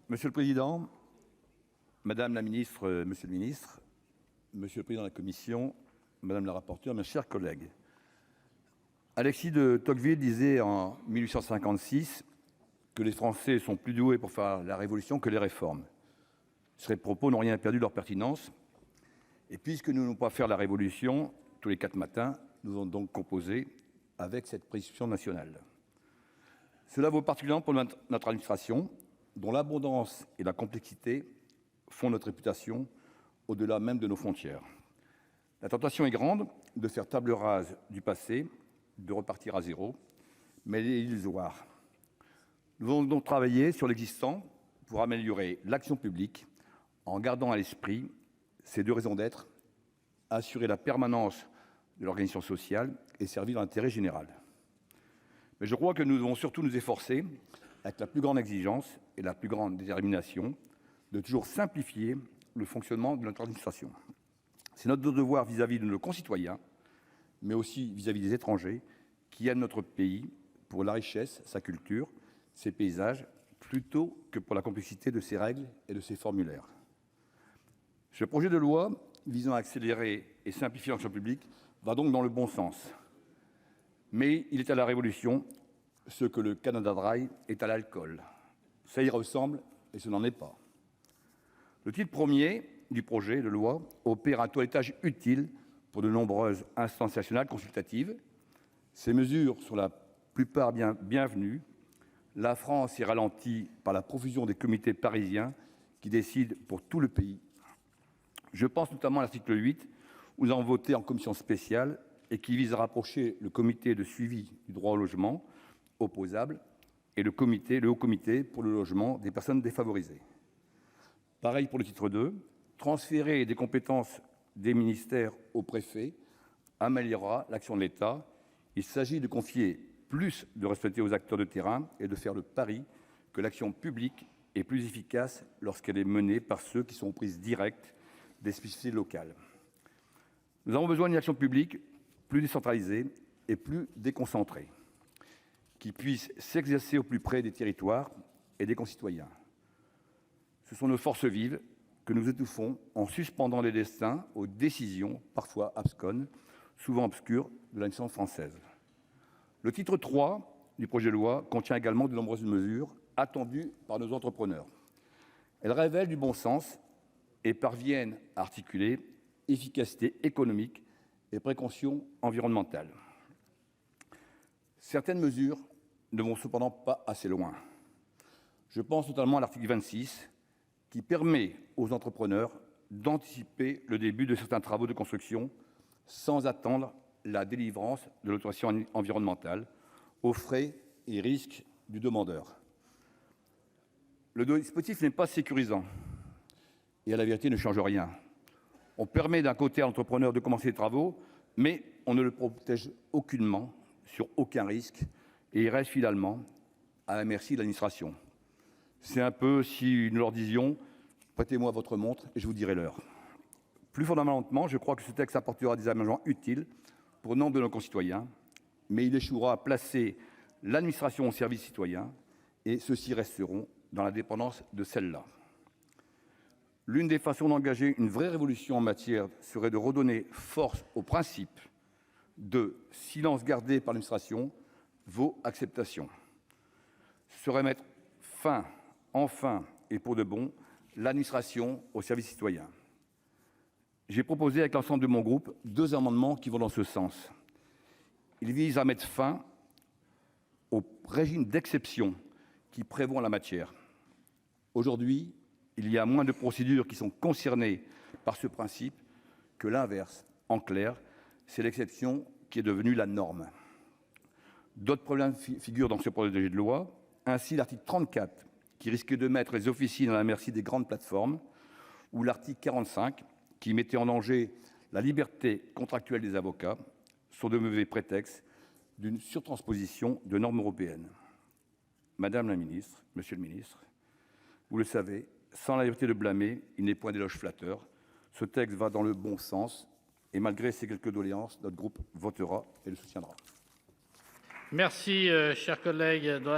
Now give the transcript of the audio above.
Monsieur le président, madame la ministre, monsieur le ministre, monsieur le président de la commission, madame la rapporteure, mes chers collègues, Alexis de Tocqueville disait en 1856 que les Français sont plus doués pour faire la révolution que les réformes. Ces propos n'ont rien perdu de leur pertinence. Et puisque nous n'allons pas faire la révolution tous les 4 matins, nous allons donc composer avec cette prescription nationale. Cela vaut particulièrement pour notre administration, dont l'abondance et la complexité font notre réputation au-delà même de nos frontières. La tentation est grande de faire table rase du passé, de repartir à zéro, mais elle est illusoire. Nous allons donc travailler sur l'existant pour améliorer l'action publique en gardant à l'esprit ces 2 raisons d'être: assurer la permanence de l'organisation sociale et servir l'intérêt général. Mais je crois que nous devons surtout nous efforcer, avec la plus grande exigence et la plus grande détermination, de toujours simplifier le fonctionnement de notre administration. C'est notre devoir vis-à-vis de nos concitoyens, mais aussi vis-à-vis des étrangers qui aiment notre pays pour la richesse, sa culture, ses paysages, plutôt que pour la complexité de ses règles et de ses formulaires. Ce projet de loi visant à accélérer et simplifier l'action publique va donc dans le bon sens. Mais il est à la Révolution ce que le Canada Dry est à l'alcool. Ça y ressemble et ce n'en est pas. Le titre premier du projet de loi opère un toilettage utile pour de nombreuses instances nationales consultatives. Ces mesures sont la plupart bienvenues. La France est ralentie par la profusion des comités parisiens qui décident pour tout le pays. Je pense notamment à l'article 8, où nous avons voté en commission spéciale et qui vise à rapprocher le comité de suivi du droit au logement opposable et le Haut Comité pour le logement des personnes défavorisées. Pareil pour le titre 2, transférer des compétences des ministères aux préfets améliorera l'action de l'État. Il s'agit de confier plus de responsabilités aux acteurs de terrain et de faire le pari que l'action publique est plus efficace lorsqu'elle est menée par ceux qui sont aux prises directes des spécificités locales. Nous avons besoin d'une action publique plus décentralisée et plus déconcentrée, qui puisse s'exercer au plus près des territoires et des concitoyens. Ce sont nos forces vives que nous étouffons en suspendant les destins aux décisions, parfois absconses, souvent obscures, de l'administration française. Le titre 3 du projet de loi contient également de nombreuses mesures attendues par nos entrepreneurs. Elles révèlent du bon sens et parviennent à articuler efficacité économique et précaution environnementale. Certaines mesures ne vont cependant pas assez loin. Je pense notamment à l'article 26, qui permet aux entrepreneurs d'anticiper le début de certains travaux de construction sans attendre la délivrance de l'autorisation environnementale, aux frais et risques du demandeur. Le dispositif n'est pas sécurisant et, à la vérité, ne change rien. On permet d'un côté à l'entrepreneur de commencer les travaux, mais on ne le protège aucunement sur aucun risque et il reste finalement à la merci de l'administration. C'est un peu si nous leur disions « prêtez-moi votre montre et je vous dirai l'heure ». Plus fondamentalement, je crois que ce texte apportera des aménagements utiles pour nombre de nos concitoyens, mais il échouera à placer l'administration au service citoyen et ceux-ci resteront dans la dépendance de celle-là. L'une des façons d'engager une vraie révolution en matière serait de redonner force au principe de « silence gardé par l'administration vaut acceptation ». Ce serait mettre fin, enfin et pour de bon, l'administration au service citoyen. J'ai proposé avec l'ensemble de mon groupe 2 amendements qui vont dans ce sens. Ils visent à mettre fin au régime d'exception qui prévaut en la matière. Aujourd'hui, il y a moins de procédures qui sont concernées par ce principe que l'inverse. En clair, c'est l'exception qui est devenue la norme. D'autres problèmes figurent dans ce projet de loi. Ainsi, l'article 34, qui risquait de mettre les officines à la merci des grandes plateformes, ou l'article 45, qui mettait en danger la liberté contractuelle des avocats, sont de mauvais prétextes d'une surtransposition de normes européennes. Madame la ministre, monsieur le ministre, vous le savez, sans la liberté de blâmer, il n'est point d'éloge flatteur. Ce texte va dans le bon sens et malgré ces quelques doléances, notre groupe votera et le soutiendra. Merci, cher collègue.